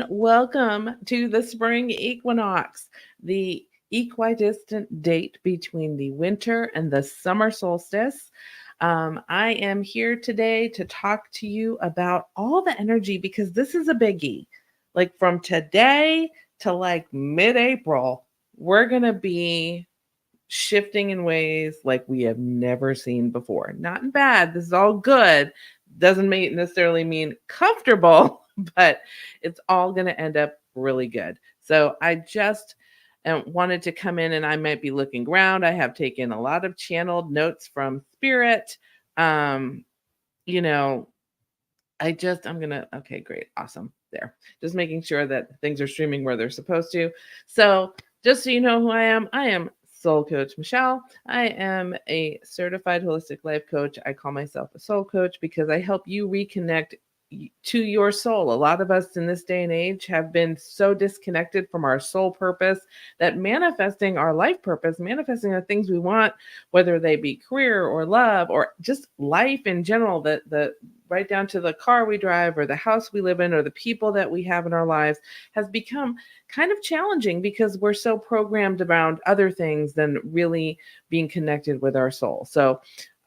welcome to the spring equinox, the equidistant date between the winter and the summer solstice. I am here today to talk to you about all the energy because this is a biggie. Like from today to like mid April, we're going to be shifting in ways like we have never seen before. Not in bad, this is all good. Doesn't necessarily mean comfortable, but it's all going to end up really good. So I just wanted to come in and I might be looking around. I have taken a lot of channeled notes from spirit. Um, you know, okay, great, awesome. There, just making sure that things are streaming where they're supposed to. So just so you know who I am Soul Coach Michele. I am a certified holistic life coach. I call myself a soul coach because I help you reconnect to your soul. A lot of us in this day and age have been so disconnected from our soul purpose that manifesting our life purpose, manifesting the things we want, whether they be career or love or just life in general, the right down to the car we drive or the house we live in or the people that we have in our lives, has become kind of challenging because we're so programmed around other things than really being connected with our soul. So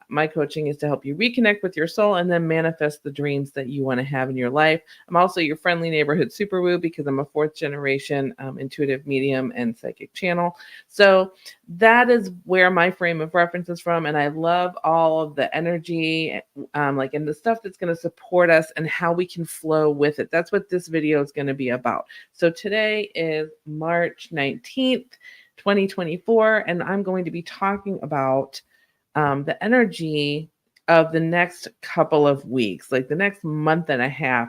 my coaching is to help you reconnect with your soul and then manifest the dreams that you want to have in your life. I'm also your friendly neighborhood superwoo because I'm a fourth generation intuitive medium and psychic channel. So that is where my frame of reference is from. And I love all of the energy, and the stuff that's going to support us and how we can flow with it. That's what this video is going to be about. So today is March 19th, 2024, and I'm going to be talking about the energy of the next couple of weeks, like the next month and a half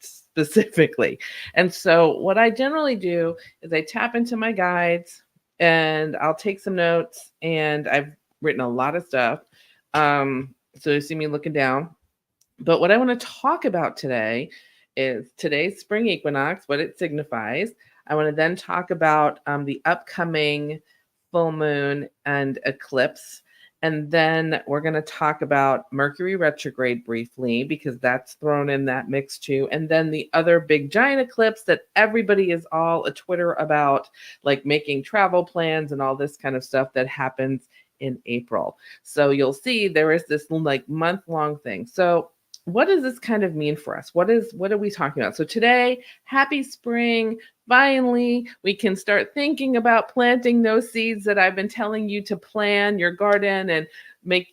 specifically. And so what I generally do is I tap into my guides and I'll take some notes, and I've written a lot of stuff. So you see me looking down. But what I want to talk about today is today's spring equinox, what it signifies. I want to then talk about the upcoming full moon and eclipse. And then we're going to talk about Mercury retrograde briefly, because that's thrown in that mix too. And then the other big giant eclipse that everybody is all a Twitter about, like making travel plans and all this kind of stuff that happens in April. So you'll see there is this like month-long thing. So what does this kind of mean for us? What are we talking about? So today, happy spring. Finally, we can start thinking about planting those seeds that I've been telling you to plan your garden and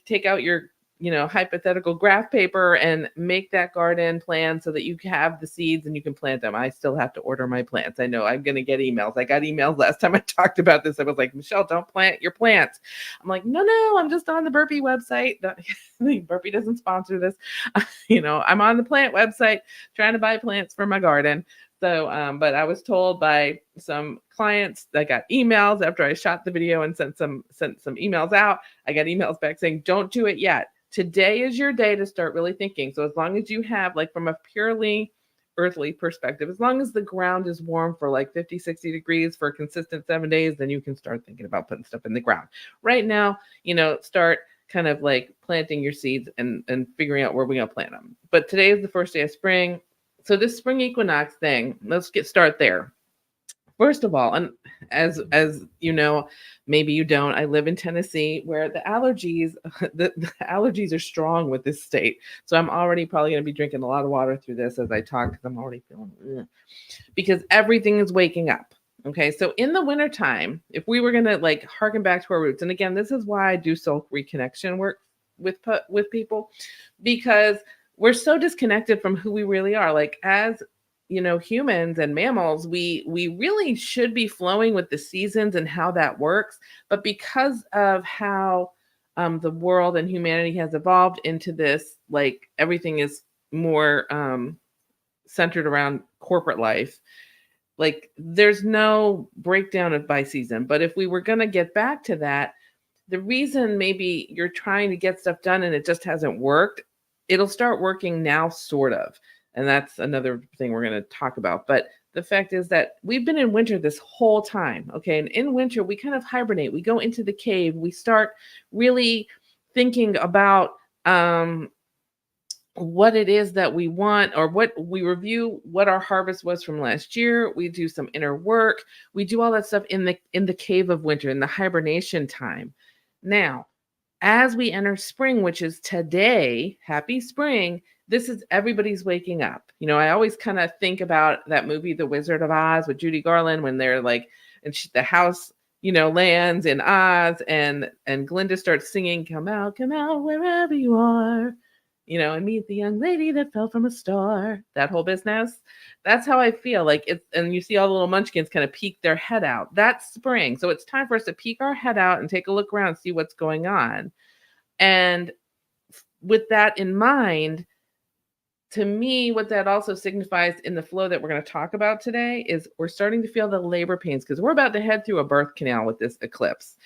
take out your, hypothetical graph paper and make that garden plan so that you have the seeds and you can plant them. I still have to order my plants. I know I'm going to get emails. I got emails last time I talked about this. I was like, Michele, don't plant your plants. I'm like, no, I'm just on the Burpee website. Burpee doesn't sponsor this. I'm on the plant website trying to buy plants for my garden. So, but I was told by some clients that got emails after I shot the video and sent some emails out. I got emails back saying, don't do it yet. Today is your day to start really thinking. So as long as you have, like, from a purely earthly perspective, as long as the ground is warm for like 50, 60 degrees for a consistent 7 days, then you can start thinking about putting stuff in the ground. Right now, start kind of like planting your seeds and figuring out where we're going to plant them. But today is the first day of spring. So this spring equinox thing, let's start there. First of all, and as you know, maybe you don't, I live in Tennessee where the allergies are strong with this state. So I'm already probably going to be drinking a lot of water through this as I talk, because I'm already feeling because everything is waking up. Okay, so in the wintertime, if we were going to like harken back to our roots, and again, this is why I do soul reconnection work with people, because we're so disconnected from who we really are. Like, as humans and mammals, we really should be flowing with the seasons and how that works. But because of how the world and humanity has evolved into this, like, everything is more centered around corporate life, like there's no breakdown of by season. But if we were going to get back to that, the reason maybe you're trying to get stuff done and it just hasn't worked, it'll start working now, sort of. And that's another thing we're going to talk about. But the fact is that we've been in winter this whole time. Okay. And in winter, we kind of hibernate. We go into the cave. We start really thinking about what it is that we want, or what we review what our harvest was from last year. We do some inner work. We do all that stuff in the cave of winter, in the hibernation time. Now, as we enter spring, which is today, happy spring, this is everybody's waking up. I always kind of think about that movie, The Wizard of Oz, with Judy Garland, when they're like, and the house, lands in Oz, and Glinda starts singing, come out, wherever you are, and meet the young lady that fell from a star, that whole business. That's how I feel like it. And you see all the little munchkins kind of peek their head out. That's spring. So it's time for us to peek our head out and take a look around, see what's going on. And with that in mind, to me, what that also signifies in the flow that we're going to talk about today is we're starting to feel the labor pains, because we're about to head through a birth canal with this eclipse,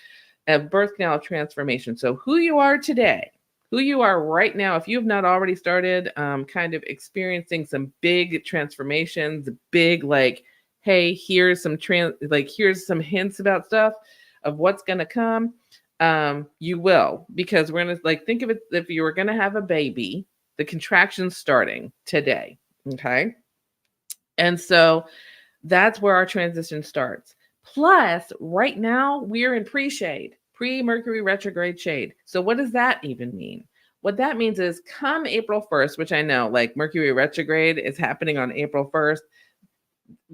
a birth canal transformation. So who you are today, who you are right now, if you've not already started kind of experiencing some big transformations, big like, hey, here's some here's some hints about stuff of what's going to come, you will, because we're going to think of it, if you were going to have a baby, the contraction's starting today, okay? And so that's where our transition starts. Plus, right now, we're in pre-shade, pre-Mercury retrograde shade. So what does that even mean? What that means is come April 1st, which I know, Mercury retrograde is happening on April 1st.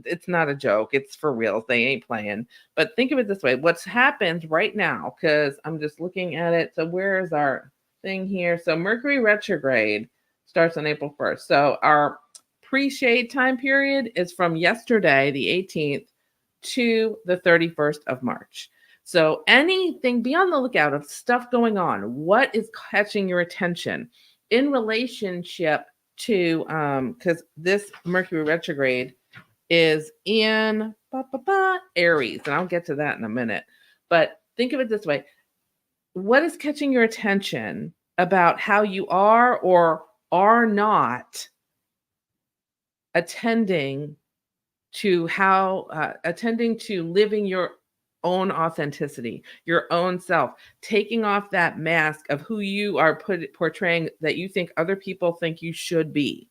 It's not a joke. It's for real. They ain't playing. But think of it this way. What's happened right now, because I'm just looking at it. So where is our thing here? So Mercury retrograde starts on April 1st. So our pre-shade time period is from yesterday, the 18th, to the 31st of March. So anything, be on the lookout of stuff going on. What is catching your attention in relationship to, because this Mercury retrograde is in Aries, and I'll get to that in a minute. But think of it this way. What is catching your attention about how you are or are not attending to living your own authenticity, your own self, taking off that mask of who you are portraying that you think other people think you should be,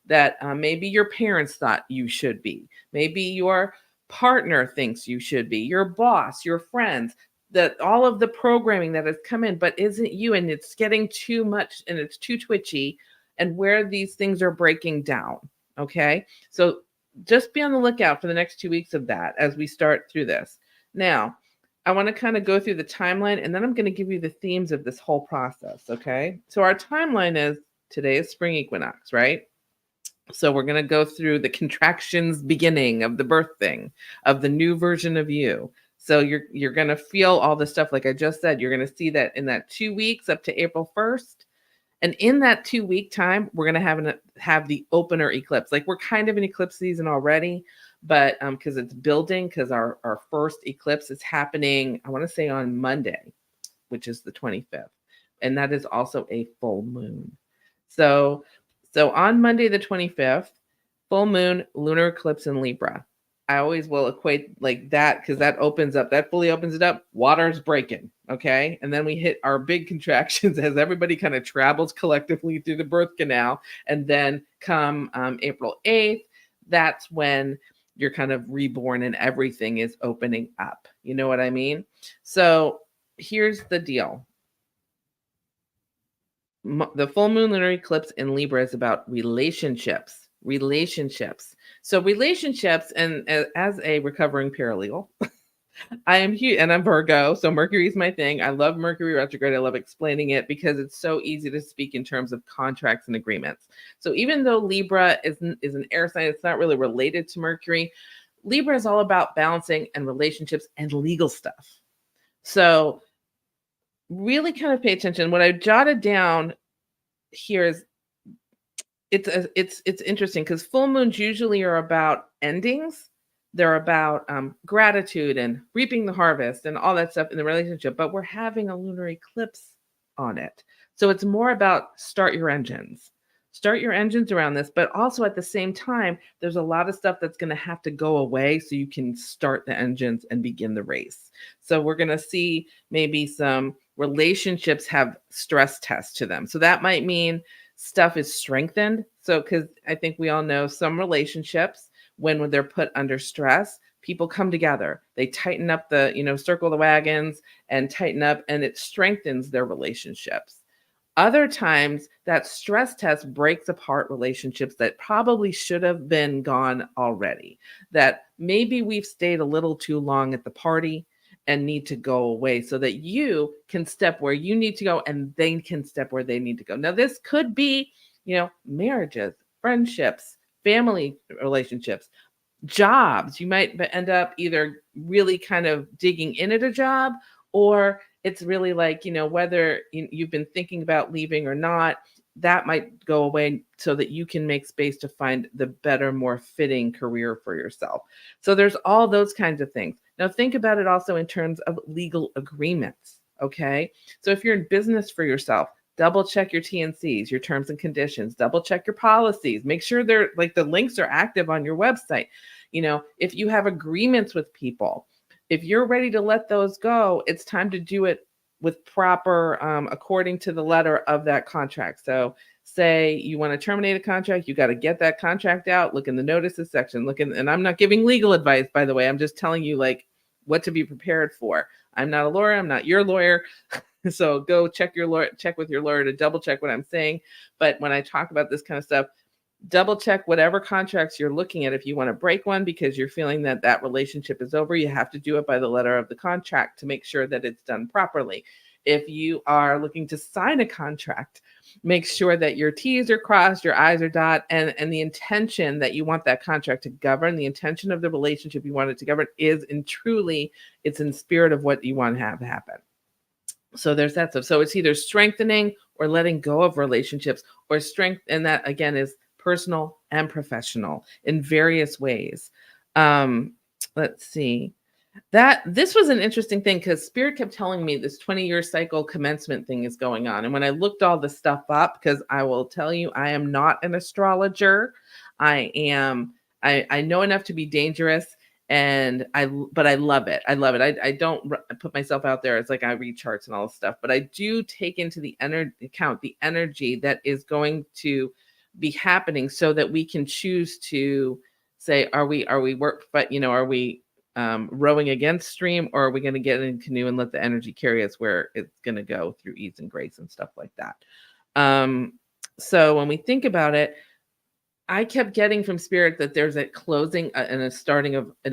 that maybe your parents thought you should be, maybe your partner thinks you should be, your boss, your friends, that all of the programming that has come in, but isn't you, and it's getting too much and it's too twitchy, and where these things are breaking down. Okay. So just be on the lookout for the next 2 weeks of that as we start through this. Now, I want to kind of go through the timeline, and then I'm going to give you the themes of this whole process. Okay. So our timeline is today is spring equinox, right? So we're going to go through the contractions beginning of the birth thing, of the new version of you. So you're going to feel all the stuff like I just said. You're going to see that in that 2 weeks up to April 1st. And in that 2 week time, we're going to have the opener eclipse. We're kind of in eclipse season already, but because it's building, because our first eclipse is happening, I want to say on Monday, which is the 25th. And that is also a full moon. So on Monday, the 25th, full moon, lunar eclipse in Libra. I always will equate that, because that fully opens it up. Water's breaking. Okay. And then we hit our big contractions as everybody kind of travels collectively through the birth canal. And then come April 8th, that's when you're kind of reborn and everything is opening up. You know what I mean? So here's the deal. The full moon lunar eclipse in Libra is about relationships. So relationships, and as a recovering paralegal, I am huge, and I'm Virgo, so Mercury is my thing. I love Mercury retrograde. I love explaining it because it's so easy to speak in terms of contracts and agreements. So even though Libra is an air sign, it's not really related to Mercury. Libra is all about balancing and relationships and legal stuff. So really kind of pay attention. What I jotted down here is it's interesting, because full moons usually are about endings. They're about gratitude and reaping the harvest and all that stuff in the relationship, but we're having a lunar eclipse on it. So it's more about start your engines around this, but also at the same time, there's a lot of stuff that's going to have to go away so you can start the engines and begin the race. So we're going to see maybe some relationships have stress tests to them. So that might mean stuff is strengthened. So, because I think we all know some relationships, when they're put under stress, people come together. They tighten up the, circle the wagons and tighten up, and it strengthens their relationships. Other times, that stress test breaks apart relationships that probably should have been gone already, that maybe we've stayed a little too long at the party and need to go away so that you can step where you need to go and they can step where they need to go. Now, this could be, marriages, friendships, family relationships, jobs. You might end up either really kind of digging in at a job, or it's really like, whether you've been thinking about leaving or not, that might go away so that you can make space to find the better, more fitting career for yourself. So there's all those kinds of things. Now think about it also in terms of legal agreements. Okay. So if you're in business for yourself, double check your T&Cs, your terms and conditions, double check your policies, make sure they're like the links are active on your website. If you have agreements with people, if you're ready to let those go, it's time to do it with proper, according to the letter of that contract. So say you want to terminate a contract, you got to get that contract out, look in the notices section, and I'm not giving legal advice, by the way, I'm just telling you like what to be prepared for. I'm not a lawyer, I'm not your lawyer. So go check with your lawyer to double check what I'm saying. But when I talk about this kind of stuff, double check whatever contracts you're looking at. If you want to break one because you're feeling that that relationship is over, you have to do it by the letter of the contract to make sure that it's done properly. If you are looking to sign a contract, make sure that your T's are crossed, your I's are dotted, and the intention that you want that contract to govern, the intention of the relationship you want it to govern is it's in spirit of what you want to have happen. So there's that stuff. So it's either strengthening or letting go of relationships, or strength, and that again is personal and professional in various ways. Let's see. This was an interesting thing because Spirit kept telling me this 20-year cycle commencement thing is going on. And when I looked all this stuff up, because I will tell you, I am not an astrologer. I know enough to be dangerous. But I love it. I love it. I don't put myself out there as like I read charts and all this stuff, but I do take into the account the energy that is going to be happening so that we can choose to say, are we rowing against stream, or are we going to get in a canoe and let the energy carry us where it's going to go through ease and grace and stuff like that. So when we think about it, I kept getting from Spirit that there's a closing and a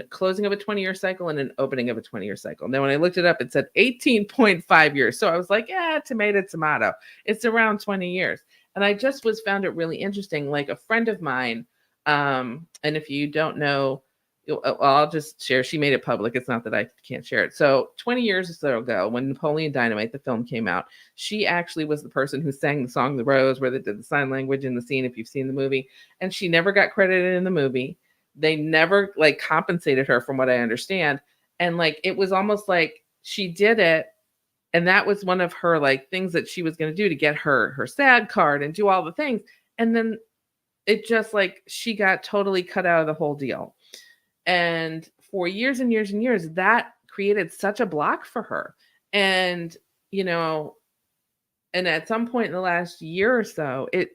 closing of a 20-year cycle and an opening of a 20-year cycle. Now, when I looked it up, it said 18.5 years. So I was like, tomato. It's around 20 years. And I just found it really interesting. Like a friend of mine, and if you don't know, I'll just share. She made it public. It's not that I can't share it. So 20 years or so ago, when Napoleon Dynamite, the film, came out, she actually was the person who sang the song The Rose, where they did the sign language in the scene, if you've seen the movie. And she never got credited in the movie. They never compensated her, from what I understand. And it was almost like she did it. And that was one of her things that she was going to do to get her SAG card and do all the things. And then it just she got totally cut out of the whole deal. And for years and years and years, that created such a block for her. And, and at some point in the last year or so, it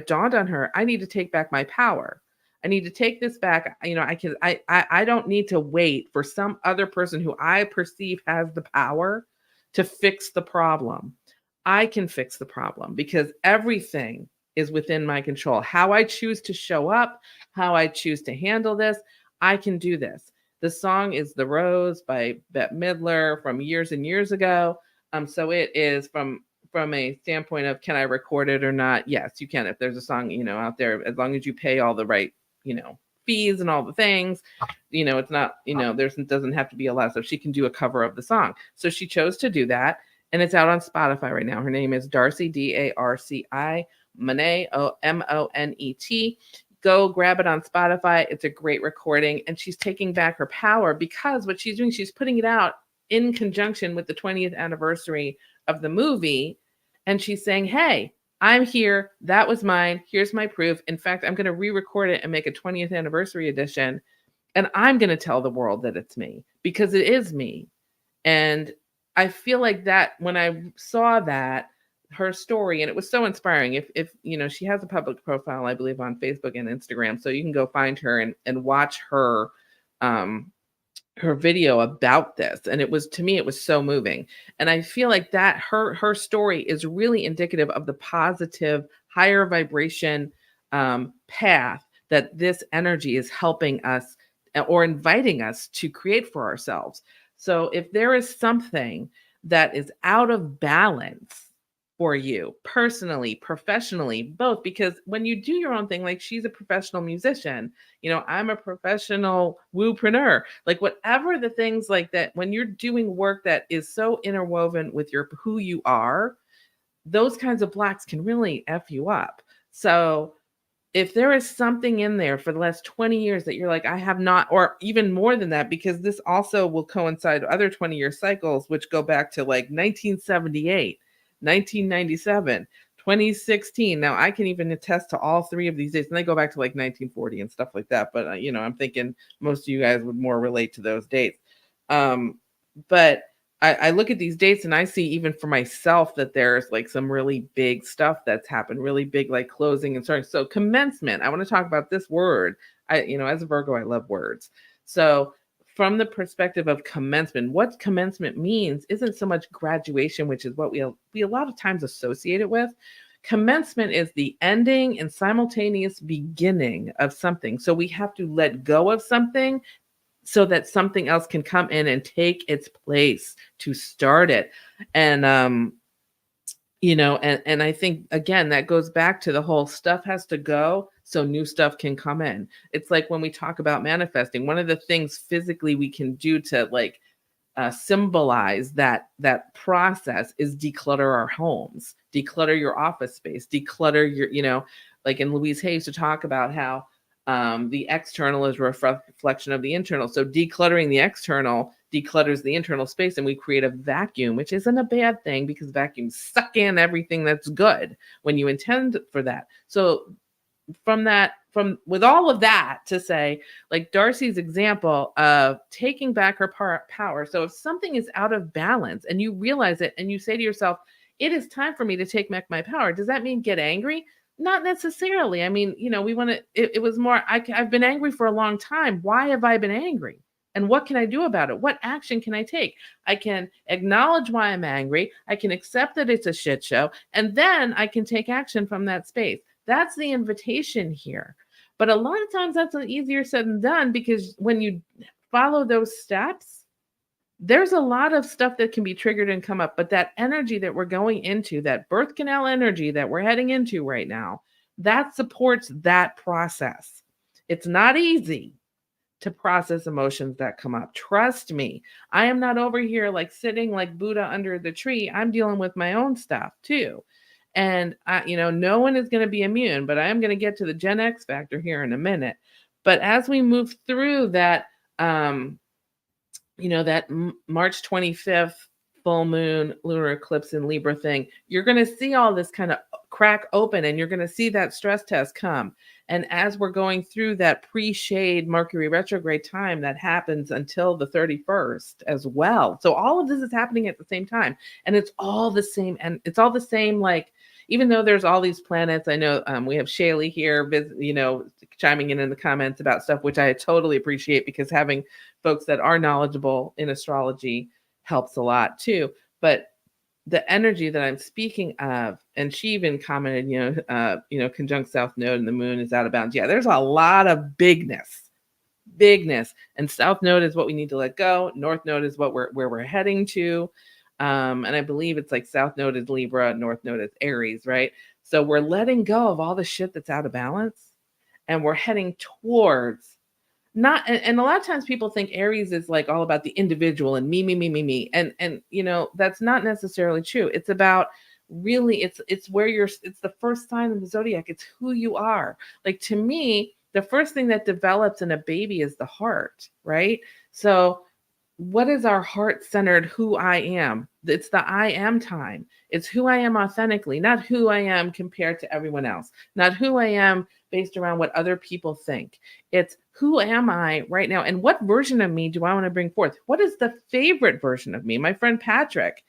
dawned on her, I need to take back my power. I need to take this back. I don't need to wait for some other person who I perceive has the power to fix the problem. I can fix the problem because everything is within my control. How I choose to show up, how I choose to handle this, I can do this. The song is The Rose by Bette Midler from years and years ago. So it is from a standpoint of, can I record it or not? Yes, you can. If there's a song, out there, as long as you pay all the right, fees and all the things, it's not, doesn't have to be a lot. So she can do a cover of the song. So she chose to do that. And it's out on Spotify right now. Her name is Darcy, Darci, Monet, Monet. Go grab it on Spotify. It's a great recording. And she's taking back her power because what she's doing, she's putting it out in conjunction with the 20th anniversary of the movie. And she's saying, hey, I'm here. That was mine. Here's my proof. In fact, I'm going to re-record it and make a 20th anniversary edition. And I'm going to tell the world that it's me because it is me. And I feel like that when I saw that, her story, and it was so inspiring. If she has a public profile, I believe, on Facebook and Instagram, so you can go find her and watch um her video about this. And it was, to me, it was so moving. And I feel like that her story is really indicative of the positive, higher vibration path that this energy is helping us or inviting us to create for ourselves. So if there is something that is out of balance for you personally, professionally, both, because when you do your own thing, like she's a professional musician, I'm a professional woopreneur, like whatever the things like that, when you're doing work that is so interwoven with who you are, those kinds of blocks can really F you up. So if there is something in there for the last 20 years that you're like, I have not, or even more than that, because this also will coincide with other 20-year cycles, which go back to like 1978, 1997, 2016. Now I can even attest to all three of these dates, and they go back to like 1940 and stuff like that. But, I'm thinking most of you guys would more relate to those dates. But I look at these dates and I see, even for myself, that there's like some really big stuff that's happened, really big, like closing and starting. So commencement, I want to talk about this word. As a Virgo, I love words. So from the perspective of commencement, what commencement means isn't so much graduation, which is what we a lot of times associate it with. Commencement is the ending and simultaneous beginning of something. So we have to let go of something so that something else can come in and take its place to start it. And, and I think, again, that goes back to the whole stuff has to go so new stuff can come in. It's like when we talk about manifesting, one of the things physically we can do to like symbolize that process is declutter our homes, declutter your office space, declutter your, like in Louise Hay used to talk about how the external is a reflection of the internal. So decluttering the external declutters the internal space, and we create a vacuum, which isn't a bad thing because vacuums suck in everything that's good when you intend for that. So with all of that to say, like Darcy's example of taking back her power. So if something is out of balance and you realize it and you say to yourself, it is time for me to take back my power. Does that mean get angry? Not necessarily. I mean, we want to, it was more, I've been angry for a long time. Why have I been angry? And what can I do about it? What action can I take? I can acknowledge why I'm angry. I can accept that it's a shit show. And then I can take action from that space. That's the invitation here. But a lot of times that's easier said than done, because when you follow those steps, there's a lot of stuff that can be triggered and come up. But that energy that we're going into, that birth canal energy that we're heading into right now, that supports that process. It's not easy to process emotions that come up. Trust me, I am not over here like sitting like Buddha under the tree. I'm dealing with my own stuff too. And no one is going to be immune, but I am going to get to the Gen X factor here in a minute. But as we move through that, that March 25th full moon lunar eclipse in Libra thing, you're going to see all this kind of crack open, and you're going to see that stress test come. And as we're going through that pre-shade Mercury retrograde time that happens until the 31st as well. So all of this is happening at the same time, and it's all the same. And it's all the same, like, even though there's all these planets, I know we have Shaylee here, chiming in the comments about stuff, which I totally appreciate, because having folks that are knowledgeable in astrology helps a lot too. But the energy that I'm speaking of, and she even commented, conjunct South Node and the moon is out of bounds. Yeah, there's a lot of bigness, and South Node is what we need to let go. North Node is where we're heading to. And I believe it's like South Node is Libra, North Node is Aries, right? So we're letting go of all the shit that's out of balance, and we're heading towards and a lot of times people think Aries is like all about the individual and me. And that's not necessarily true. It's about really, it's where it's the first sign of the zodiac. It's who you are. Like, to me, the first thing that develops in a baby is the heart, right? So what is our heart-centered who I am? It's the I am time. It's who I am authentically, not who I am compared to everyone else, not who I am based around what other people think. It's who am I right now, and what version of me do I want to bring forth? What is the favorite version of me? My friend Patrick,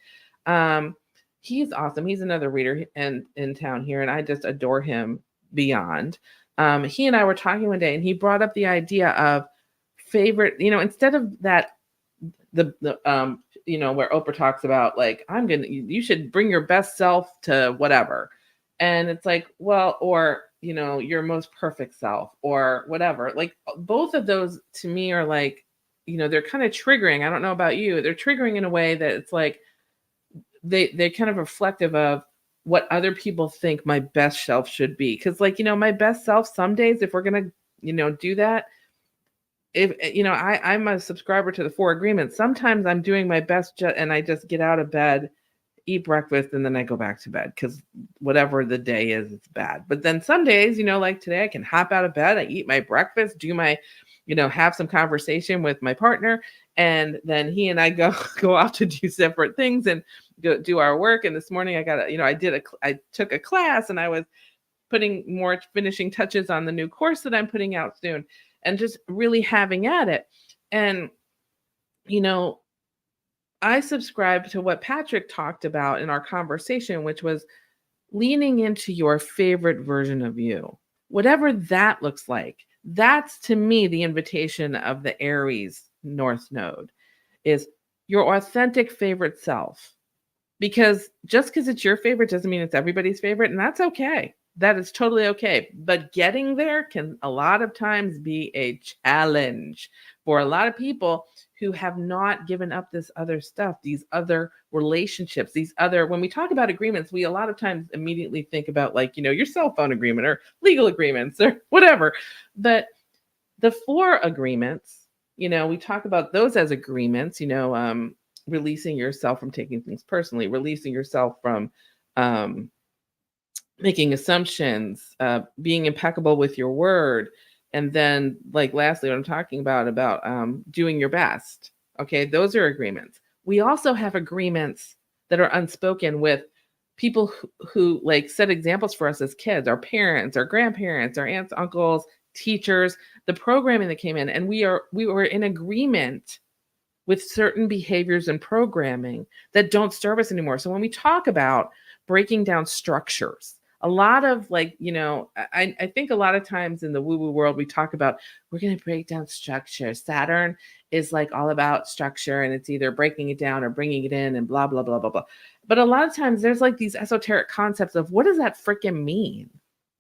he's awesome. He's another reader in town here, and I just adore him beyond. He and I were talking one day, and he brought up the idea of favorite, instead of that, the where Oprah talks about like, you should bring your best self to whatever. And it's like, well, or, your most perfect self or whatever. Like both of those to me are like, they're kind of triggering. I don't know about you. They're triggering in a way that it's like, they're kind of reflective of what other people think my best self should be. Cause like, my best self, some days, if we're going to, do that, if I'm a subscriber to the 4 agreements. Sometimes I'm doing my best and I just get out of bed, eat breakfast, and then I go back to bed because whatever the day is, it's bad. But then some days, like today, I can hop out of bed, I eat my breakfast, do my, have some conversation with my partner, and then he and I go off to do separate things and go do our work. And this morning I took a class, and I was putting more finishing touches on the new course that I'm putting out soon, and just really having at it. And, I subscribe to what Patrick talked about in our conversation, which was leaning into your favorite version of you, whatever that looks like. That's to me the invitation of the Aries North Node, is your authentic favorite self. Because just because it's your favorite doesn't mean it's everybody's favorite, and that's okay. That is totally okay. But getting there can a lot of times be a challenge for a lot of people who have not given up this other stuff, these other relationships, when we talk about agreements, we a lot of times immediately think about like, your cell phone agreement or legal agreements or whatever. But the 4 agreements, we talk about those as agreements, releasing yourself from taking things personally, releasing yourself from making assumptions, being impeccable with your word. And then like, lastly, what I'm talking about doing your best. Okay. Those are agreements. We also have agreements that are unspoken with people who like set examples for us as kids, our parents, our grandparents, our aunts, uncles, teachers, the programming that came in. And we were in agreement with certain behaviors and programming that don't serve us anymore. So when we talk about breaking down structures, a lot of like, I think a lot of times in the woo-woo world, we talk about, we're going to break down structure. Saturn is like all about structure, and it's either breaking it down or bringing it in and blah, blah, blah, blah, blah. But a lot of times there's like these esoteric concepts of what does that freaking mean?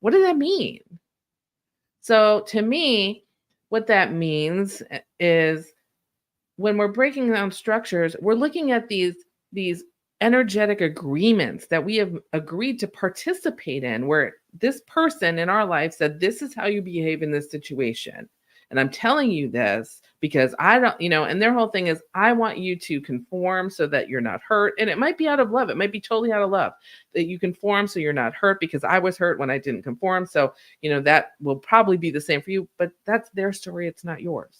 What does that mean? So to me, what that means is when we're breaking down structures, we're looking at these energetic agreements that we have agreed to participate in, where this person in our life said, this is how you behave in this situation. And I'm telling you this because I don't, and their whole thing is, I want you to conform so that you're not hurt. And it might be out of love. It might be totally out of love that you conform so you're not hurt, because I was hurt when I didn't conform. So, that will probably be the same for you, but that's their story. It's not yours.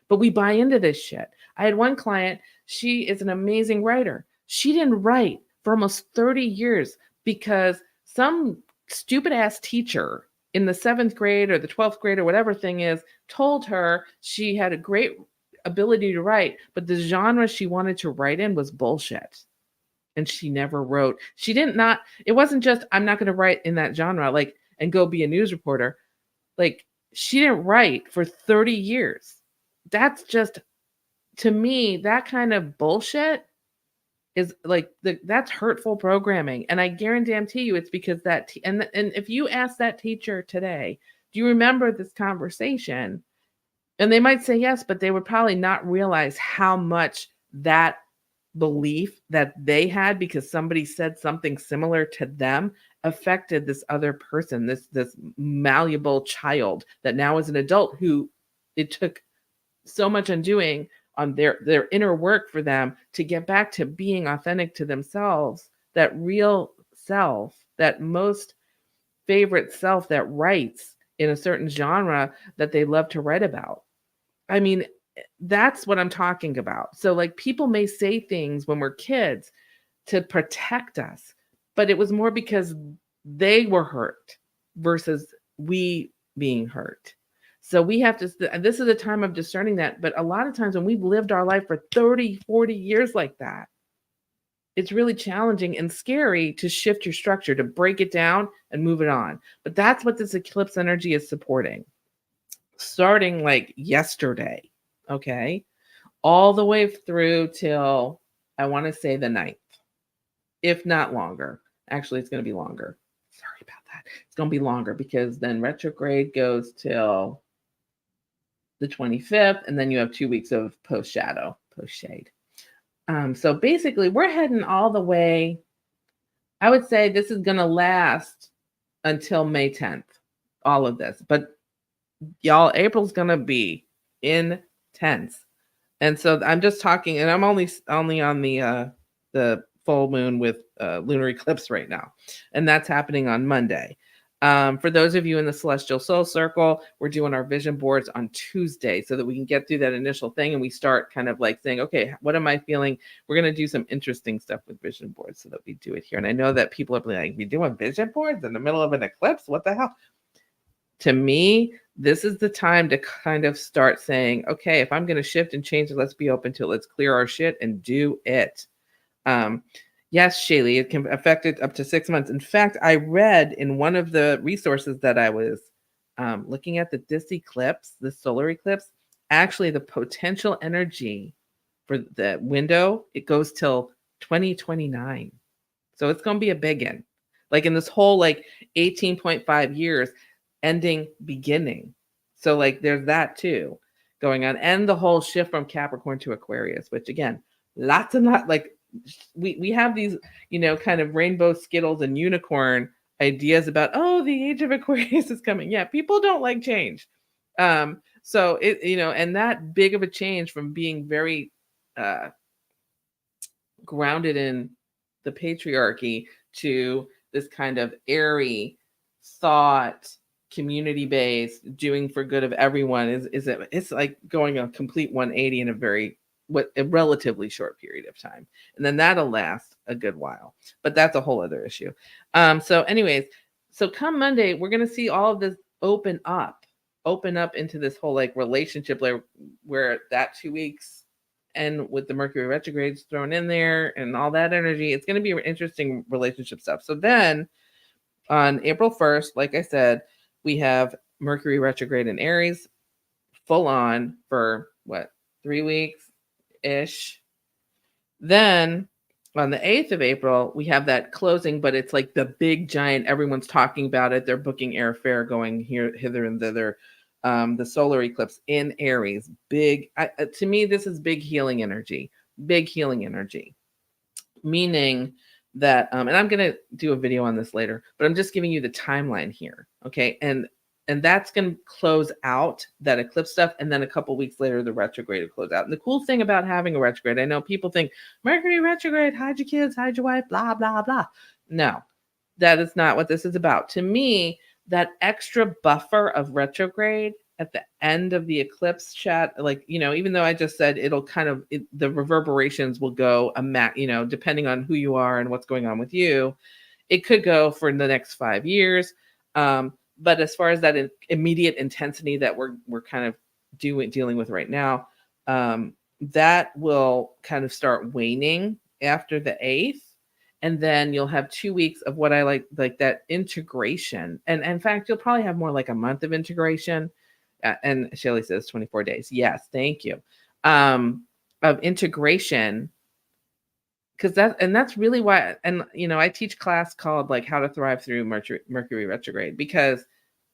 But we buy into this shit. I had one client, she is an amazing writer. She didn't write for almost 30 years because some stupid ass teacher in the 7th grade or the 12th grade or whatever thing is told her she had a great ability to write, but the genre she wanted to write in was bullshit. And she never wrote. It wasn't just, I'm not going to write in that genre, like, and go be a news reporter. Like, she didn't write for 30 years. That's just, to me, that kind of bullshit is like that's hurtful programming. And I guarantee you it's because and if you ask that teacher today, do you remember this conversation? And they might say yes, but they would probably not realize how much that belief that they had because somebody said something similar to them affected this other person, this malleable child that now is an adult who it took so much undoing on their inner work for them to get back to being authentic to themselves, that real self, that most favorite self that writes in a certain genre that they love to write about. I mean, that's what I'm talking about. So like, people may say things when we're kids to protect us, but it was more because they were hurt versus we being hurt. So we have to, this is a time of discerning that. But a lot of times when we've lived our life for 30, 40 years like that, it's really challenging and scary to shift your structure, to break it down and move it on. But that's what this eclipse energy is supporting, starting like yesterday, okay, all the way through till I want to say the 9th, if not longer. Actually, it's going to be longer. Sorry about that. It's going to be longer because then retrograde goes till the 25th, and then you have 2 weeks of post shadow, post shade. So basically, we're heading all the way. I would say this is going to last until May 10th, all of this. But y'all, April's going to be intense. And so I'm just talking, and I'm only on the full moon with lunar eclipse right now, and that's happening on Monday. For those of you in the Celestial Soul Circle, we're doing our vision boards on Tuesday so that we can get through that initial thing and we start kind of like saying, okay, what am I feeling? We're going to do some interesting stuff with vision boards so that we do it here. And I know that people are like, we doing vision boards in the middle of an eclipse? What the hell? To me, this is the time to kind of start saying, okay, if I'm going to shift and change it, let's be open to it. Let's clear our shit and do it. Yes, Shaylee, it can affect it up to 6 months. In fact, I read in one of the resources that I was looking at that this eclipse, the solar eclipse, actually the potential energy for the window, it goes till 2029. So it's going to be a big one. Like in this whole like 18.5 years, ending, beginning. So like there's that too going on. And the whole shift from Capricorn to Aquarius, which again, lots and lots, like we have these, kind of rainbow Skittles and unicorn ideas about, oh, the age of Aquarius is coming. Yeah, people don't like change. So it, and that big of a change from being very grounded in the patriarchy to this kind of airy thought, community-based, doing for good of everyone it's like going a complete 180 in a relatively short period of time. And then that'll last a good while, but that's a whole other issue. So anyways, so come Monday, we're going to see all of this open up into this whole like relationship where that 2 weeks and with the Mercury retrogrades thrown in there and all that energy, it's going to be interesting relationship stuff. So then on April 1st, like I said, we have Mercury retrograde in Aries full on for 3 weeks-ish. Then on the 8th of April, we have that closing, but it's like the big giant, everyone's talking about it. They're booking airfare going hither and thither. The solar eclipse in Aries, big. To me, this is big healing energy, meaning that, and I'm going to do a video on this later, but I'm just giving you the timeline here. Okay. And that's going to close out that eclipse stuff. And then a couple weeks later, the retrograde will close out. And the cool thing about having a retrograde, I know people think Mercury retrograde, hide your kids, hide your wife, blah, blah, blah. No, that is not what this is about. To me, that extra buffer of retrograde at the end of the eclipse chat, like, even though I just said it'll kind of, the reverberations will go, depending on who you are and what's going on with you, it could go for the next 5 years. But as far as that immediate intensity that we're kind of dealing with right now, that will kind of start waning after the 8th. And then you'll have 2 weeks of what I like that integration. And in fact, you'll probably have more like a month of integration. And Shelley says 24 days. Yes, thank you. Of integration. Because that's really why, and I teach class called like How to Thrive Through Mercury Retrograde, because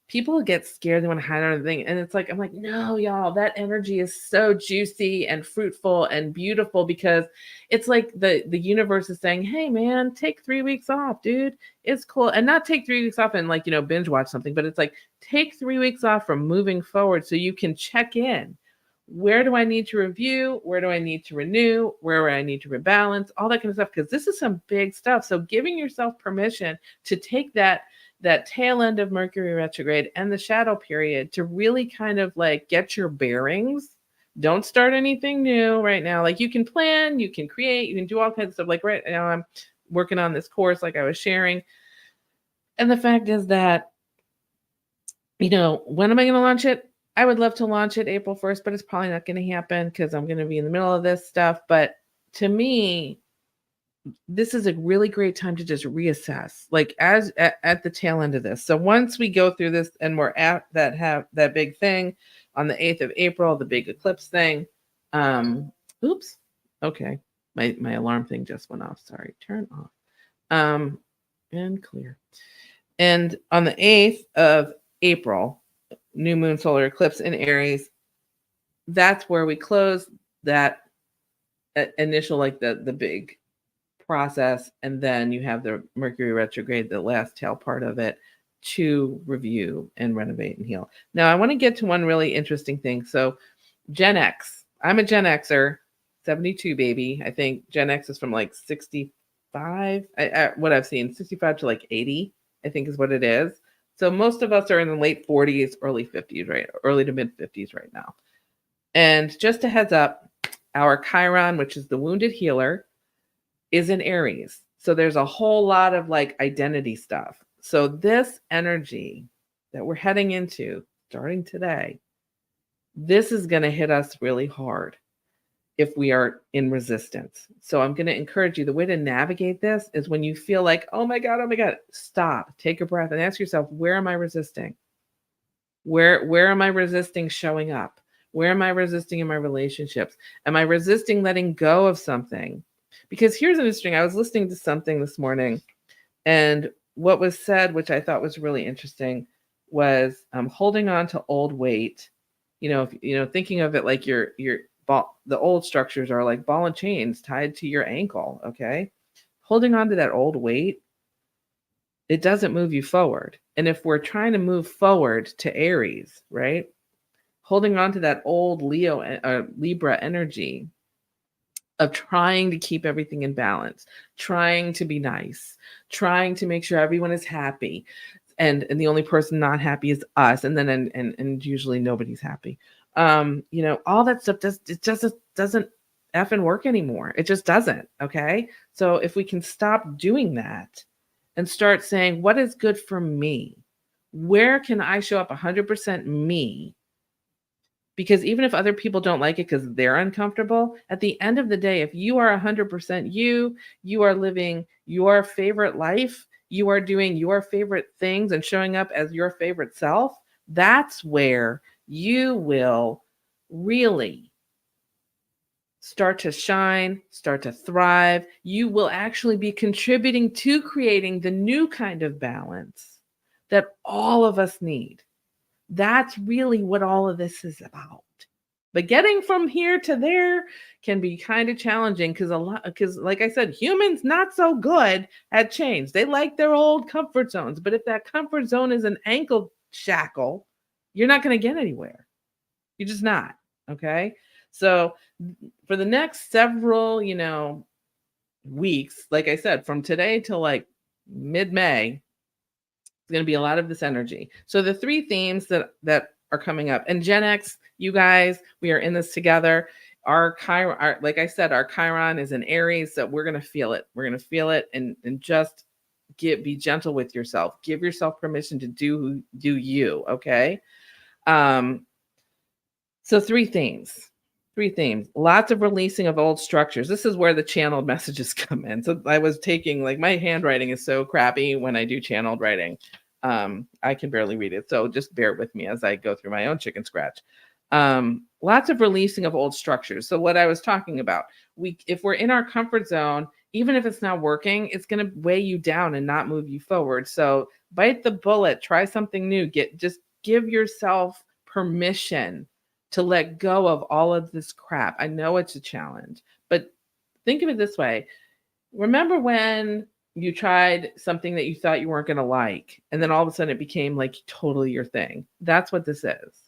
people get scared, they want to hide under the thing. And it's like, I'm like, no, y'all, that energy is so juicy and fruitful and beautiful, because it's like the universe is saying, hey man, take 3 weeks off, dude. It's cool. And not take 3 weeks off and like, binge watch something, but it's like, take 3 weeks off from moving forward so you can check in. Where do I need to review? Where do I need to renew? Where do I need to rebalance? All that kind of stuff, because this is some big stuff. So giving yourself permission to take that tail end of Mercury retrograde and the shadow period to really kind of like get your bearings. Don't start anything new right now. Like you can plan, you can create, you can do all kinds of stuff. Like right now I'm working on this course like I was sharing. And the fact is that, when am I going to launch it? I would love to launch it April 1st, but it's probably not going to happen because I'm going to be in the middle of this stuff. But to me, this is a really great time to just reassess, like as at the tail end of this. So once we go through this and we're at that big thing on the 8th of April, the big eclipse thing. Oops. Okay. My alarm thing just went off. Sorry. Turn off. And clear. And on the 8th of April, new moon solar eclipse in Aries, that's where we close that initial, like the big process, and then you have the Mercury retrograde, the last tail part of it, to review and renovate and heal. Now I want to get to one really interesting thing. So Gen X, I'm a Gen Xer, 72 baby. I think Gen X is from like 65, what I've seen, 65 to like 80, I think is what it is. So most of us are in the late 40s, early 50s, right? Early to mid 50s right now. And just a heads up, our Chiron, which is the wounded healer, is in Aries. So there's a whole lot of like identity stuff. So this energy that we're heading into starting today, this is going to hit us really hard if we are in resistance. So I'm going to encourage you, the way to navigate this is when you feel like, oh my God, stop, take a breath and ask yourself, where am I resisting? Where am I resisting showing up? Where am I resisting in my relationships? Am I resisting letting go of something? Because here's interesting. I was listening to something this morning, and what was said, which I thought was really interesting, was holding on to old weight. Thinking of it like your ball, the old structures are like ball and chains tied to your ankle. Okay, holding on to that old weight, it doesn't move you forward. And if we're trying to move forward to Aries, right, holding on to that old Libra energy of trying to keep everything in balance, trying to be nice, trying to make sure everyone is happy. And the only person not happy is us. And then, and usually nobody's happy. All that stuff just doesn't effing work anymore. It just doesn't. Okay. So if we can stop doing that and start saying, what is good for me? Where can I show up 100% me? Because even if other people don't like it because they're uncomfortable, at the end of the day, if you are 100% you are living your favorite life, you are doing your favorite things and showing up as your favorite self, that's where you will really start to shine, start to thrive. You will actually be contributing to creating the new kind of balance that all of us need. That's really what all of this is about. But getting from here to there can be kind of challenging because like I said, humans not so good at change. They like their old comfort zones. But if that comfort zone is an ankle shackle, you're not going to get anywhere. You're just not. Okay. So for the next several, weeks, like I said, from today till like mid-May, it's going to be a lot of this energy. So the three themes that are coming up, and Gen X, you guys, we are in this together. Our Chiron, like I said, our Chiron is in Aries, so we're going to feel it. We're going to feel it and just be gentle with yourself. Give yourself permission to do you. Okay. So three themes. Lots of releasing of old structures. This is where the channeled messages come in. So I was taking, like, my handwriting is so crappy when I do channeled writing. I can barely read it. So just bear with me as I go through my own chicken scratch. Lots of releasing of old structures. So what I was talking about, if we're in our comfort zone, even if it's not working, it's going to weigh you down and not move you forward. So bite the bullet, try something new, just give yourself permission to let go of all of this crap. I know it's a challenge, but think of it this way. Remember when you tried something that you thought you weren't going to like, and then all of a sudden it became like totally your thing? That's what this is.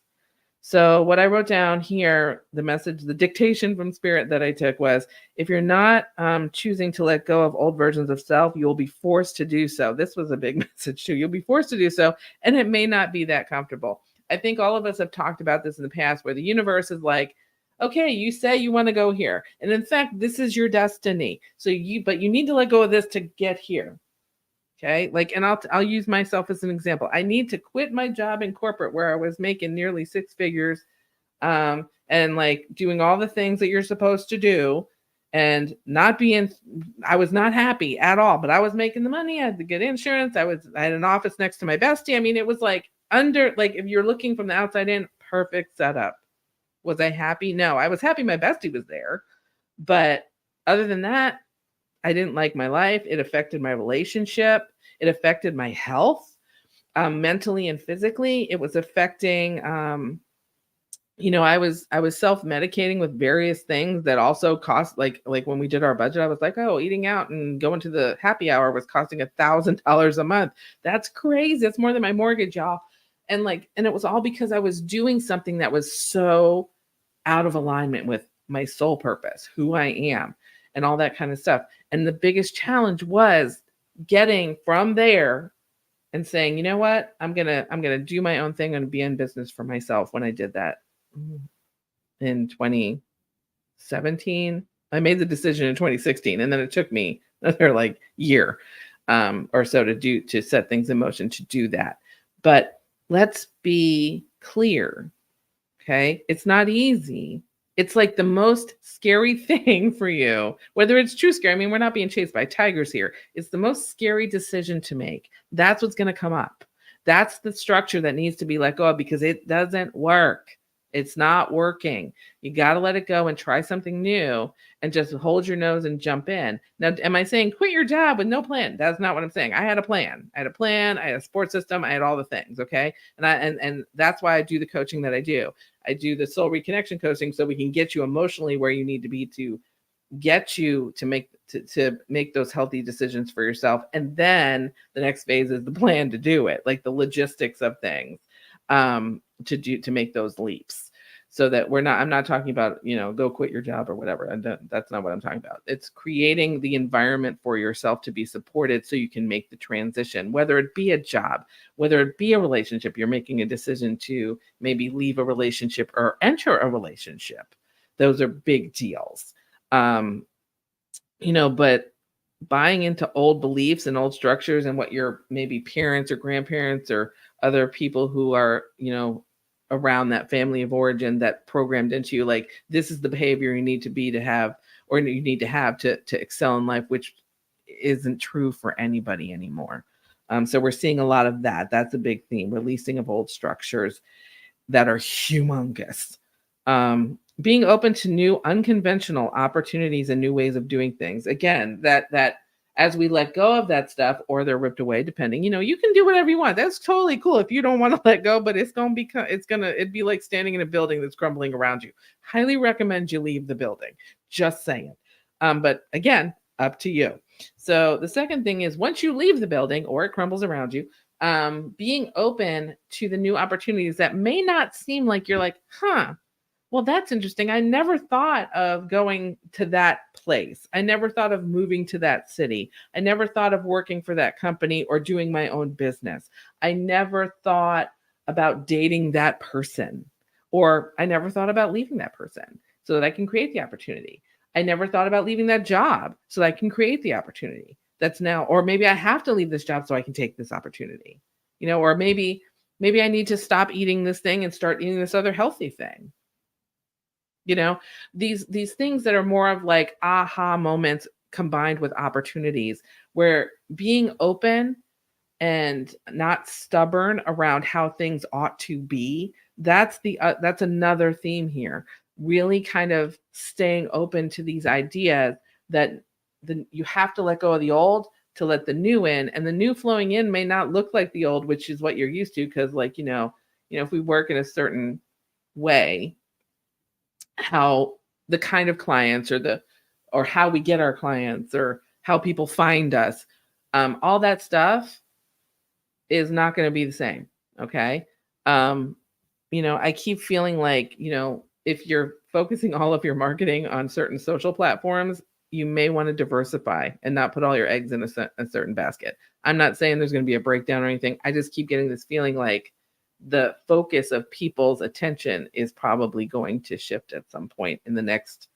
So what I wrote down here, the message, the dictation from Spirit that I took was, if you're not choosing to let go of old versions of self, you'll be forced to do so. This was a big message too. You'll be forced to do so, and it may not be that comfortable. I think all of us have talked about this in the past, where the universe is like, okay, you say you want to go here, and in fact, this is your destiny. But you need to let go of this to get here. Okay. Like, and I'll use myself as an example. I need to quit my job in corporate where I was making nearly 6 figures, and like doing all the things that you're supposed to do. and I was not happy at all, but I was making the money. I had the good insurance. I had an office next to my bestie. I mean, it was like if you're looking from the outside in, perfect setup. Was I happy? No, I was happy my bestie was there. But other than that, I didn't like my life. It affected my relationship. It affected my health, mentally and physically. It was affecting, I was self-medicating with various things that also cost, like when we did our budget, I was like, oh, eating out and going to the happy hour was costing $1,000 a month. That's crazy. That's more than my mortgage, y'all. And it was all because I was doing something that was so out of alignment with my soul purpose, who I am, and all that kind of stuff. And the biggest challenge was getting from there and saying, you know what, I'm gonna do my own thing and be in business for myself. When I did that in 2017, I made the decision in 2016, and then it took me another year or so to set things in motion to do that. But let's be clear, okay? It's not easy. It's like the most scary thing for you, whether it's true scary. I mean, we're not being chased by tigers here. It's the most scary decision to make. That's what's going to come up. That's the structure that needs to be let go of, because it doesn't work. It's not working. You got to let it go and try something new and just hold your nose and jump in. Now, am I saying quit your job with no plan? That's not what I'm saying. I had a plan. I had a support system. I had all the things. Okay. And that's why I do the coaching that I do. I do the soul reconnection coaching so we can get you emotionally where you need to be to get you to make those healthy decisions for yourself. And then the next phase is the plan to do it, like the logistics of things, to make those leaps, so that I'm not talking about, go quit your job or whatever. And that's not what I'm talking about. It's creating the environment for yourself to be supported so you can make the transition, whether it be a job, whether it be a relationship. You're making a decision to maybe leave a relationship or enter a relationship. Those are big deals. But buying into old beliefs and old structures and what your maybe parents or grandparents or other people who are, around that family of origin that programmed into you, like, this is the behavior you need to be to have, or you need to have to excel in life, which isn't true for anybody anymore. So we're seeing a lot of that. That's a big theme, releasing of old structures that are humongous. Being open to new unconventional opportunities and new ways of doing things. Again, that as we let go of that stuff, or they're ripped away, depending, you can do whatever you want. That's totally cool if you don't want to let go, but it'd be like standing in a building that's crumbling around you. Highly recommend you leave the building. Just saying. But again, up to you. So the second thing is, once you leave the building or it crumbles around you, being open to the new opportunities that may not seem like you're like, well, that's interesting. I never thought of going to that place. I never thought of moving to that city. I never thought of working for that company or doing my own business. I never thought about dating that person, or I never thought about leaving that person so that I can create the opportunity. I never thought about leaving that job so that I can create the opportunity that's now, or maybe I have to leave this job so I can take this opportunity, or maybe I need to stop eating this thing and start eating this other healthy thing. These things that are more of like aha moments combined with opportunities, where being open and not stubborn around how things ought to be, that's another theme here. Really kind of staying open to these ideas that you have to let go of the old to let the new in, and the new flowing in may not look like the old, which is what you're used to. Because if we work in a certain way, how the kind of clients or how we get our clients or how people find us, all that stuff is not going to be the same. Okay. I keep feeling like, if you're focusing all of your marketing on certain social platforms, you may want to diversify and not put all your eggs in a certain basket. I'm not saying there's going to be a breakdown or anything. I just keep getting this feeling like the focus of people's attention is probably going to shift at some point in the next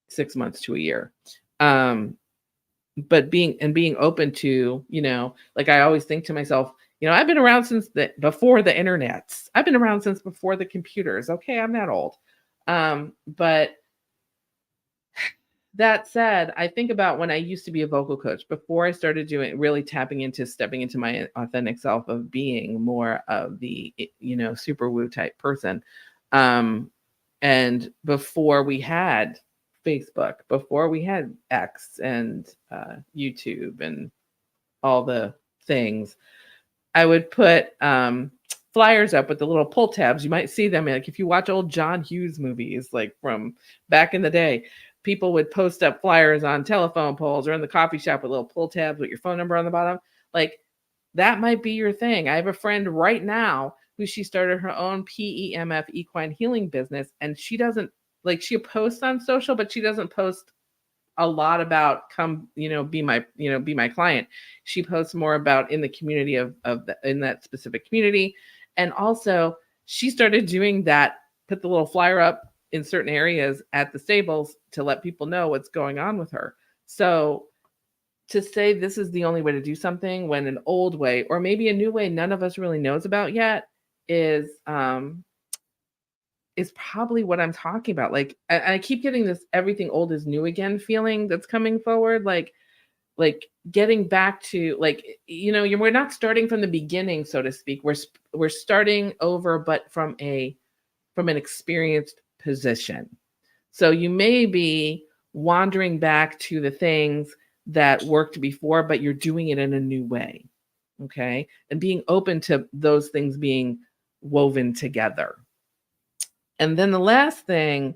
6 months to a year. But being open to, like, I always think to myself, I've been around since before the internets. I've been around since before the computers. Okay, I'm that old. But That said, I think about when I used to be a vocal coach before I started doing really tapping into stepping into my authentic self of being more of the, super woo type person. Um, and before we had Facebook, before we had X and YouTube and all the things, I would put flyers up with the little pull tabs. You might see them like if you watch old John Hughes movies, like from back in the day, people would post up flyers on telephone poles or in the coffee shop with little pull tabs with your phone number on the bottom. Like that might be your thing. I have a friend right now who she started her own PEMF equine healing business, and she doesn't like she posts on social, but she doesn't post a lot about come, be my client. She posts more about in the community in that specific community. And also she started doing that, put the little flyer up in certain areas at the stables to let people know what's going on with her. So to say this is the only way to do something when an old way or maybe a new way none of us really knows about yet is probably what I'm talking about. Like I keep getting this everything old is new again feeling that's coming forward. Like getting back to we're not starting from the beginning, so to speak. We're starting over, but from an experienced position. So you may be wandering back to the things that worked before, but you're doing it in a new way. Okay. And being open to those things being woven together. And then the last thing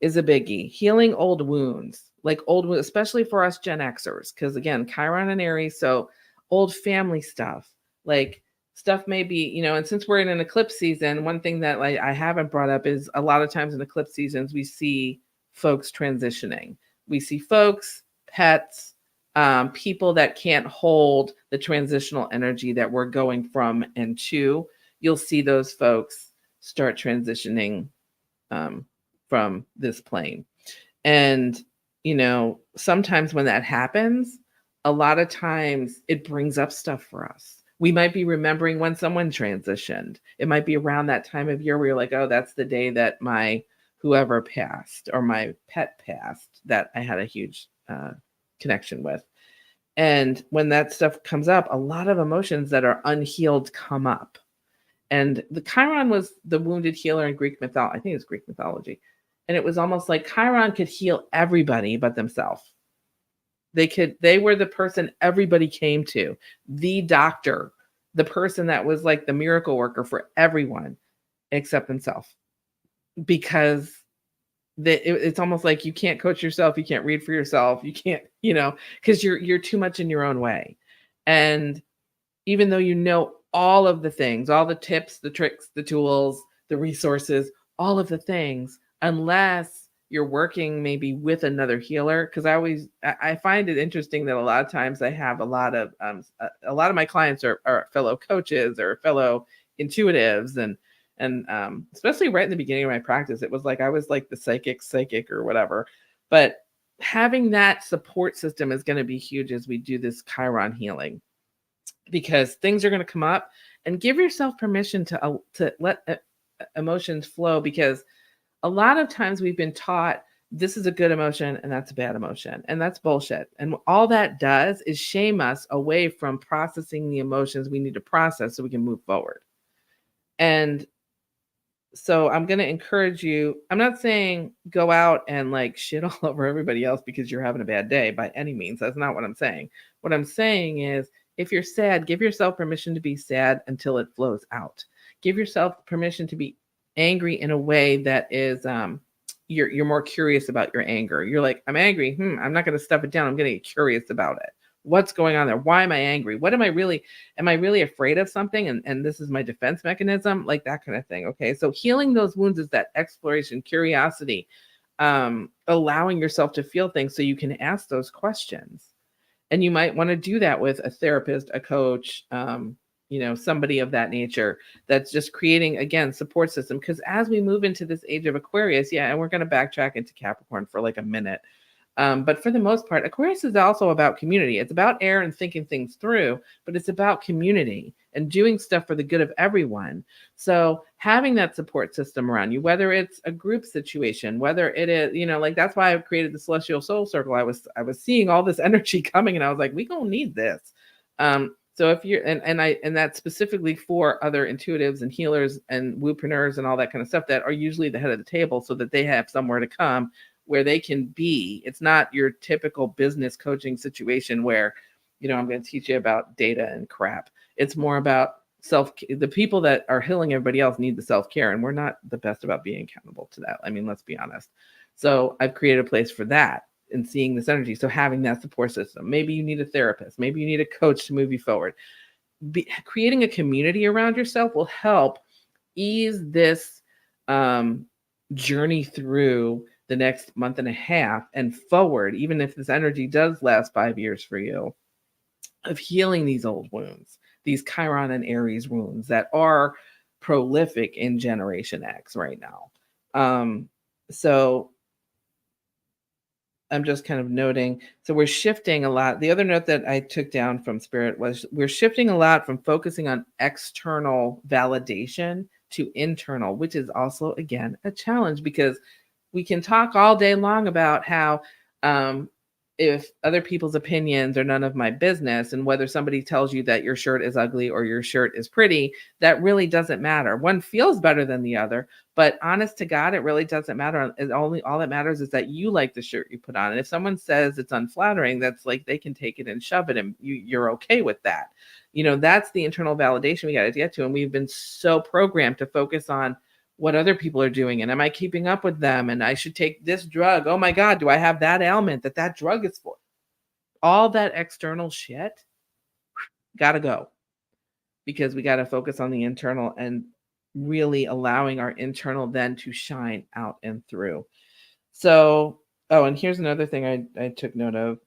is a biggie, healing old wounds, like old wounds, especially for us Gen Xers, because again, Chiron and Aries, so old family stuff, like stuff may be, and since we're in an eclipse season, one thing that I haven't brought up is a lot of times in eclipse seasons, we see folks transitioning. We see folks, pets, people that can't hold the transitional energy that we're going from and to. You'll see those folks start transitioning from this plane. And, sometimes when that happens, a lot of times it brings up stuff for us. We might be remembering when someone transitioned. It might be around that time of year where you're like, oh, that's the day that my whoever passed or my pet passed that I had a huge connection with. And when that stuff comes up, a lot of emotions that are unhealed come up. And the Chiron was the wounded healer in Greek mythology. I think it's Greek mythology. And it was almost like Chiron could heal everybody but themselves. They were the person everybody came to, the doctor, the person that was like the miracle worker for everyone except themselves. Because it's almost like you can't coach yourself, you can't read for yourself, you can't, because you're too much in your own way. And even though all of the things, all the tips, the tricks, the tools, the resources, all of the things, unless you're working maybe with another healer. Because I find it interesting that a lot of times I have a lot of my clients are fellow coaches or fellow intuitives, and especially right in the beginning of my practice, it was like I was like the psychic or whatever. But having that support system is going to be huge as we do this Chiron healing. Because things are going to come up, and give yourself permission to let emotions flow, because a lot of times we've been taught this is a good emotion and that's a bad emotion, and that's bullshit. And all that does is shame us away from processing the emotions we need to process so we can move forward. And so I'm going to encourage you. I'm not saying go out and like shit all over everybody else because you're having a bad day by any means. That's not what I'm saying. What I'm saying is, if you're sad, give yourself permission to be sad until it flows out. Give yourself permission to be angry in a way that is, you're more curious about your anger. You're like, I'm angry. I'm not going to stuff it down. I'm going to get curious about it. What's going on there? Why am I angry? Am I really afraid of something? And this is my defense mechanism, like that kind of thing. Okay. So healing those wounds is that exploration, curiosity, allowing yourself to feel things so you can ask those questions. And you might want to do that with a therapist, a coach, somebody of that nature that's just creating, again, support system. Because as we move into this age of Aquarius, and we're going to backtrack into Capricorn for like a minute. But for the most part, Aquarius is also about community. It's about air and thinking things through, but it's about community and doing stuff for the good of everyone. So having that support system around you, whether it's a group situation, whether it is, like that's why I've created the Celestial Soul Circle. I was seeing all this energy coming, and I was like, we gonna need this. So if you're and that's specifically for other intuitives and healers and woopreneurs and all that kind of stuff that are usually the head of the table, so that they have somewhere to come where they can be. It's not your typical business coaching situation where, I'm going to teach you about data and crap. It's more about the people that are healing everybody else need the self-care, and we're not the best about being accountable to that. I mean, let's be honest. So I've created a place for that and seeing this energy. So having that support system, maybe you need a therapist, maybe you need a coach to move you forward. Creating a community around yourself will help ease this journey through the next month and a half and forward, even if this energy does last 5 years for you, of healing these old wounds, these Chiron and Aries wounds that are prolific in Generation X right now. So I'm just kind of noting, so we're shifting a lot. The other note that I took down from Spirit was we're shifting a lot from focusing on external validation to internal, which is also, again, a challenge, because we can talk all day long about how if other people's opinions are none of my business, and whether somebody tells you that your shirt is ugly or your shirt is pretty, that really doesn't matter. One feels better than the other, but honest to God, it really doesn't matter. All that matters is that you like the shirt you put on. And if someone says it's unflattering, that's like they can take it and shove it, and you're okay with that. That's the internal validation we got to get to. And we've been so programmed to focus on what other people are doing, and am I keeping up with them, and I should take this drug. Oh my God, do I have that ailment that drug is for? All that external shit gotta go, because we got to focus on the internal and really allowing our internal then to shine out and through. So, and here's another thing I took note of.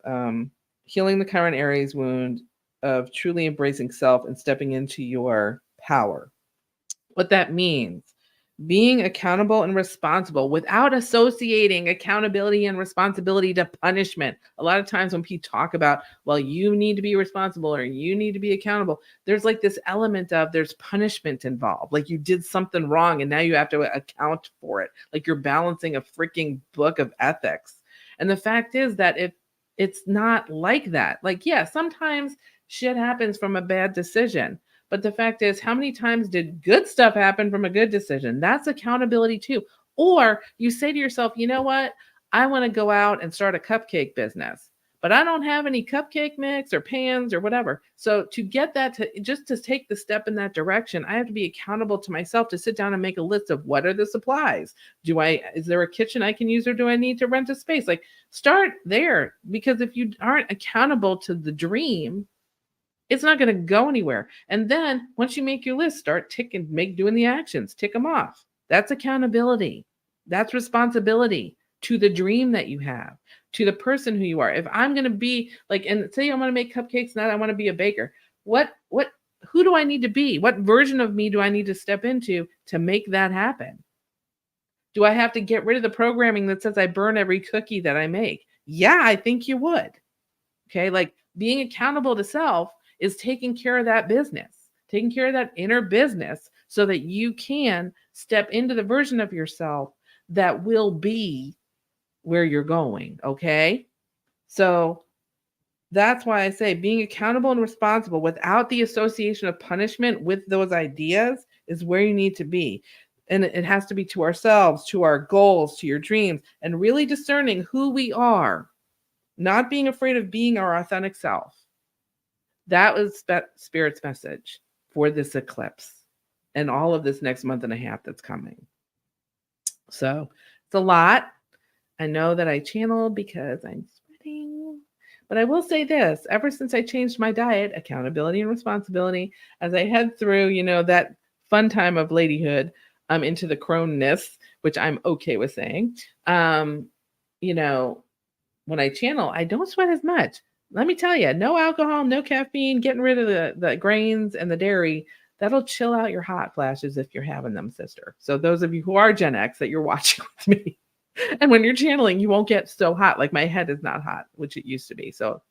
Healing the Chiron Aries wound of truly embracing self and stepping into your power. What that means: being accountable and responsible without associating accountability and responsibility to punishment. A lot of times when people talk about, well, you need to be responsible or you need to be accountable, there's like this element of there's punishment involved. Like you did something wrong and now you have to account for it. Like you're balancing a freaking book of ethics. And the fact is that if it's not like that, like, yeah, sometimes shit happens from a bad decision. But the fact is, how many times did good stuff happen from a good decision? That's accountability too. Or you say to yourself, you know what? I want to go out and start a cupcake business, but I don't have any cupcake mix or pans or whatever. So to get that to take the step in that direction, I have to be accountable to myself to sit down and make a list of what are the supplies? Is there a kitchen I can use, or do I need to rent a space? Like, start there, because if you aren't accountable to the dream, it's not going to go anywhere. And then once you make your list, start doing the actions, tick them off. That's accountability. That's responsibility to the dream that you have, to the person who you are. If I'm going to be like, and say I want to make cupcakes, and I want to be a baker, who do I need to be? What version of me do I need to step into to make that happen? Do I have to get rid of the programming that says I burn every cookie that I make? Yeah, I think you would. Okay. Like, being accountable to self is taking care of that business, taking care of that inner business, so that you can step into the version of yourself that will be where you're going. Okay. So that's why I say being accountable and responsible without the association of punishment with those ideas is where you need to be. And it has to be to ourselves, to our goals, to your dreams, and really discerning who we are, not being afraid of being our authentic self. That was Spirit's message for this eclipse and all of this next month and a half that's coming. So it's a lot. I know that I channeled because I'm sweating, but I will say this: ever since I changed my diet, accountability and responsibility, as I head through, that fun time of ladyhood, into the crone-ness, which I'm okay with saying, when I channel, I don't sweat as much. Let me tell you, no alcohol, no caffeine, getting rid of the grains and the dairy, that'll chill out your hot flashes if you're having them, sister. So those of you who are Gen X that you're watching with me, And when you're channeling, you won't get so hot. Like my head is not hot, which it used to be. So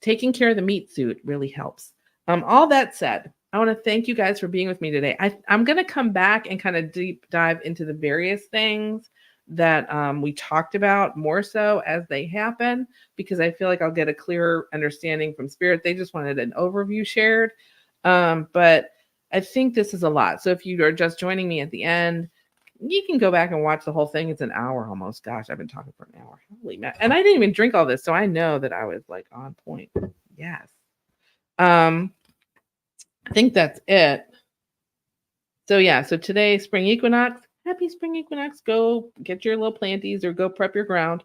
taking care of the meat suit really helps. All that said, I want to thank you guys for being with me today. I'm going to come back and kind of deep dive into the various things that we talked about more so as they happen, because I feel like I'll get a clearer understanding from Spirit. They just wanted an overview shared. But I think this is a lot. So if you are just joining me at the end, you can go back and watch the whole thing. It's an hour almost. Gosh, I've been talking for an hour. Holy man. And I didn't even drink all this, so I know that I was like on point. Yes. I think that's it. So yeah, so today, Spring Equinox. Happy Spring Equinox. Go get your little planties or go prep your ground.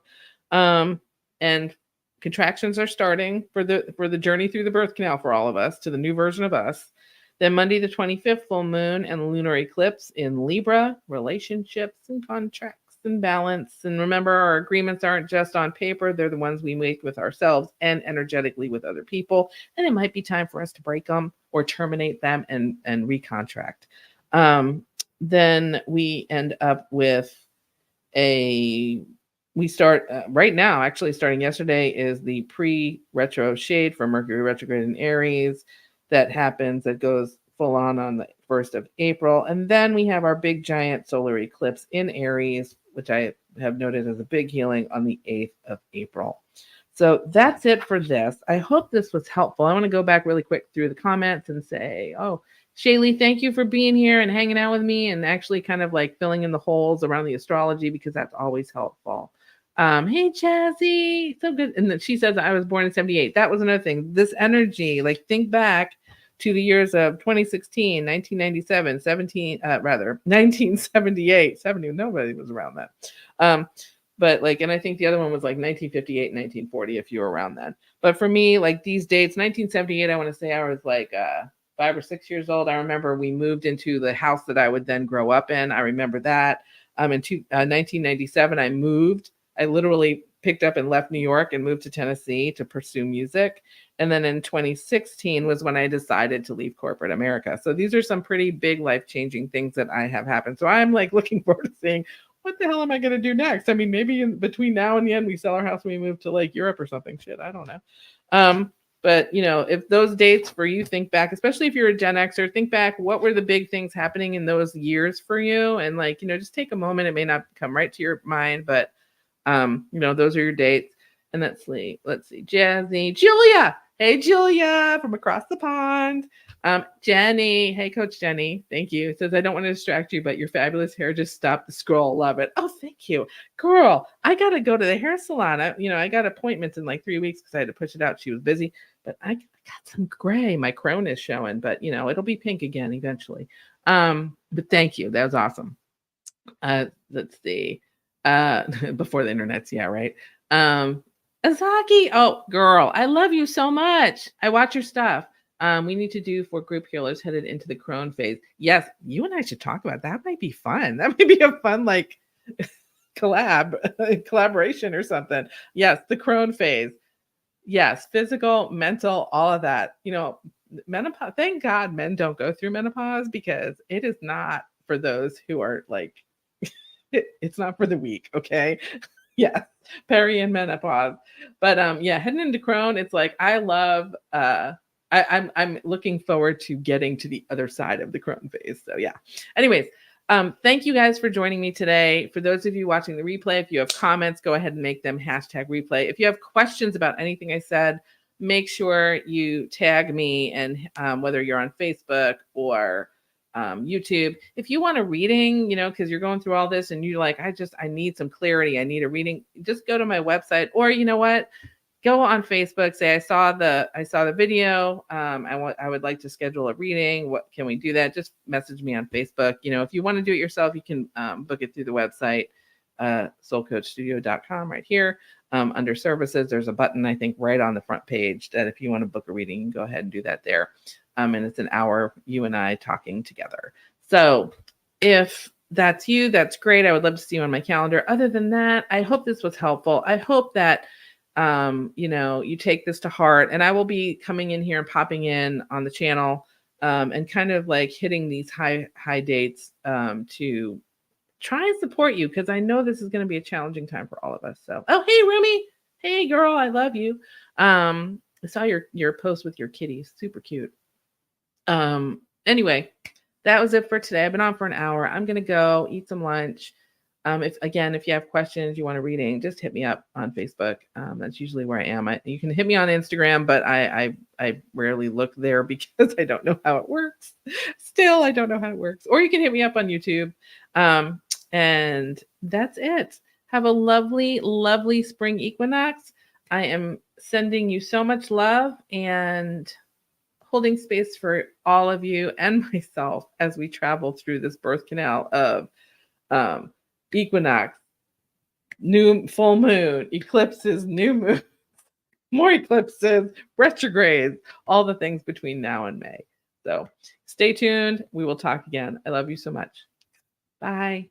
And contractions are starting for the journey through the birth canal for all of us to the new version of us. Then Monday the 25th, full moon and lunar eclipse in Libra, relationships and contracts and balance. And remember, our agreements aren't just on paper. They're the ones we make with ourselves and energetically with other people. And it might be time for us to break them or terminate them and recontract. Then we end up with we start right now, actually starting yesterday, is the pre-retro shade for Mercury retrograde in Aries that happens, that goes full on the 1st of April. And then we have our big giant solar eclipse in Aries, which I have noted as a big healing on the 8th of April. So that's it for this. I hope this was helpful. I want to go back really quick through the comments and say, oh, Shaylee, thank you for being here and hanging out with me and actually kind of like filling in the holes around the astrology, because that's always helpful. Hey, Jazzy, so good. And then she says, I was born in 78. That was another thing. This energy, like think back to the years of 2016, 1997, 1978, 70. Nobody was around that. But like, and I think the other one was like 1958, 1940, if you were around then. But for me, like these dates, 1978, I want to say I was like 5 or 6 years old. I remember we moved into the house that I would then grow up in. I remember that. In 1997, I moved. I literally picked up and left New York and moved to Tennessee to pursue music. And then in 2016 was when I decided to leave corporate America. So these are some pretty big life-changing things that I have happened. So I'm like looking forward to seeing what the hell am I going to do next? I mean, maybe in between now and the end, we sell our house and we move to like Europe or something. Shit, I don't know. But you know, if those dates for you, think back, especially if you're a Gen Xer, think back, what were the big things happening in those years for you? And like, you know, just take a moment. It may not come right to your mind, but you know, those are your dates. And let's see, Jazzy, Julia. Hey, Julia from across the pond. Jenny. Hey, Coach Jenny. Thank you. It says, I don't want to distract you, but your fabulous hair just stopped the scroll. Love it. Oh, thank you. Girl, I got to go to the hair salon. I got appointments in like 3 weeks because I had to push it out. She was busy, but I got some gray. My crown is showing, but you know, it'll be pink again eventually. But thank you. That was awesome. Let's see. Before the internet's, yeah, right. Azaki, oh girl, I love you so much. I watch your stuff. We need to do for group healers headed into the crone phase. Yes, you and I should talk about that. Might be fun. That might be a fun like collaboration or something. Yes, the crone phase. Yes, physical, mental, all of that. You know, menopause. Thank God men don't go through menopause, because it is not for those who are like it's not for the weak, okay? Yeah, peri and menopause. But yeah, heading into crone, it's like I love I'm looking forward to getting to the other side of the crone phase. So yeah. Anyways, thank you guys for joining me today. For those of you watching the replay, if you have comments, go ahead and make them #replay. If you have questions about anything I said, make sure you tag me, and whether you're on Facebook or YouTube. If you want a reading, you know, because you're going through all this and you're like, I need some clarity, I need a reading, just go to my website, or you know what, go on Facebook, say I saw the video, I would like to schedule a reading. What can we do that? Just message me on Facebook. You know, if you want to do it yourself, you can book it through the website, soulcoachstudio.com, right here. Under services, there's a button, I think, right on the front page that if you want to book a reading, you can go ahead and do that there. And it's an hour, you and I talking together. So if that's you, that's great. I would love to see you on my calendar. Other than that, I hope this was helpful. I hope that, you know, you take this to heart, and I will be coming in here and popping in on the channel, and kind of like hitting these high dates, to try and support you because I know this is going to be a challenging time for all of us. So, oh, hey, Rumi. Hey, girl, I love you. I saw your post with your kitties. Super cute. Anyway, that was it for today. I've been on for an hour. I'm going to go eat some lunch. If you have questions, you want a reading, just hit me up on Facebook. That's usually where I am. You can hit me on Instagram, but I rarely look there because I don't know how it works. Still, I don't know how it works. Or you can hit me up on YouTube. And that's it. Have a lovely, lovely spring equinox. I am sending you so much love and holding space for all of you and myself as we travel through this birth canal of equinox, new full moon, eclipses, new moon, more eclipses, retrogrades, all the things between now and May. So stay tuned. We will talk again. I love you so much. Bye.